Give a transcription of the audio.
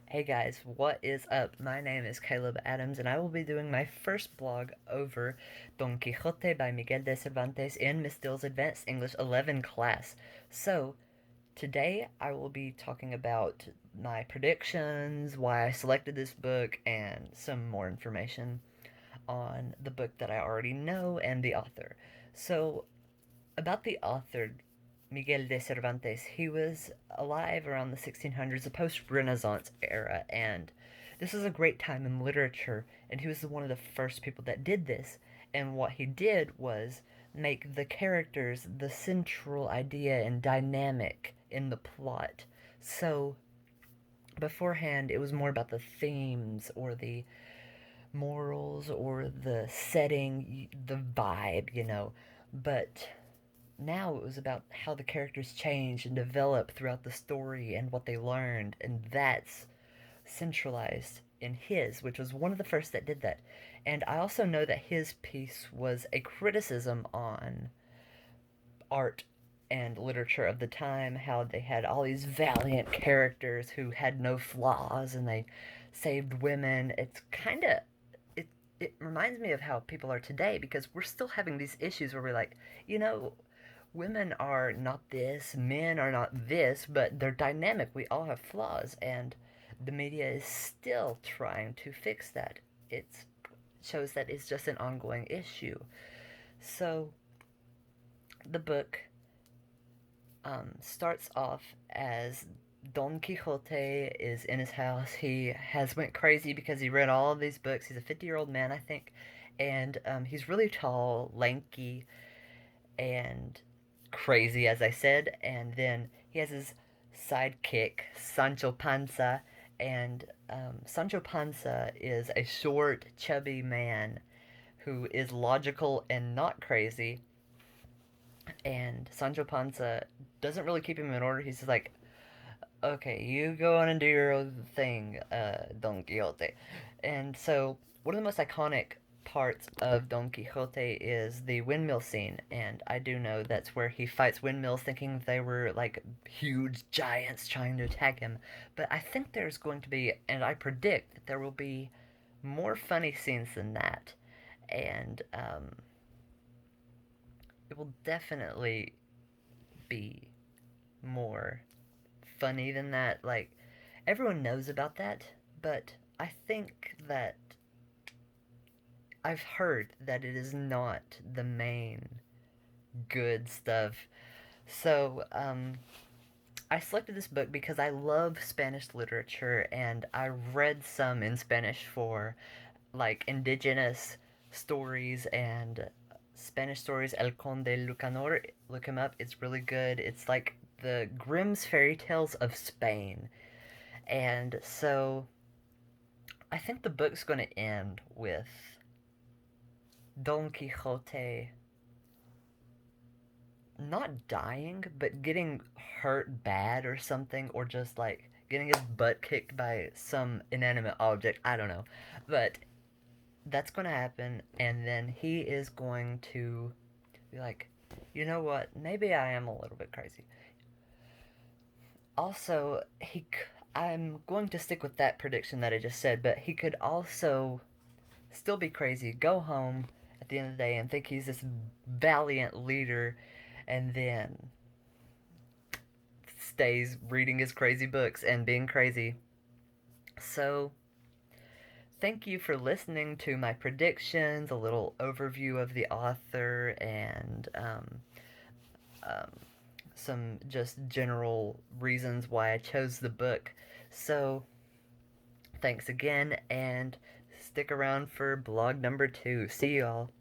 Hey guys, what is up? My name is Caleb Adams, and I will be doing my first blog over Don Quixote by Miguel de Cervantes in Miss Dill's Advanced English 11 class. So, today I will be talking about my predictions, why I selected this book, and some more information on the book that I already know and the author. So, about the author, Miguel de Cervantes, he was alive around the 1600s, the post Renaissance era, and this was a great time in literature, and he was one of the first people that did this. And what he did was make the characters the central idea and dynamic in the plot. So, beforehand, it was more about the themes or the morals or the setting, the vibe. But now it was about how the characters change and develop throughout the story and what they learned, and that's centralized in his, which was one of the first that did that. And I also know that his piece was a criticism on art and literature of the time, how they had all these valiant characters who had no flaws and they saved women. It's kind of it reminds me of how people are today, because we're still having these issues where we're like, you know, women are not this, men are not this, but they're dynamic. We all have flaws, and the media is still trying to fix that. It shows that it's just an ongoing issue. So the book starts off as Don Quixote is in his house. He has went crazy because he read all of these books. He's a 50-year-old man, I think, and he's really tall, lanky, and crazy, as I said. And then he has his sidekick, Sancho Panza, and Sancho Panza is a short, chubby man who is logical and not crazy. And Sancho Panza doesn't really keep him in order. He's just like, okay, you go on and do your own thing, Don Quixote. And so, one of the most iconic parts of Don Quixote is the windmill scene, and I do know that's where he fights windmills thinking they were like huge giants trying to attack him. But I think there's going to be, and I predict that there will be more funny scenes than that. And it will definitely be more funny than that. Like, everyone knows about that, but I think that I've heard that it is not the main good stuff. So, I selected this book because I love Spanish literature, and I read some in Spanish for like indigenous stories and Spanish stories. El Conde Lucanor, look him up. It's really good. It's like the Grimm's fairy tales of Spain. And so I think the book's going to end with Don Quixote not dying, but getting hurt bad or something, or just like getting his butt kicked by some inanimate object. I don't know. But that's going to happen, and then he is going to be like, you know what? Maybe I am a little bit crazy. Also, I'm going to stick with that prediction that I just said, but he could also still be crazy, go home at the end of the day and think he's this valiant leader, and then stays reading his crazy books and being crazy. So, thank you for listening to my predictions, a little overview of the author, and um, some just general reasons why I chose the book. So, thanks again, and stick around for blog number 2. See y'all.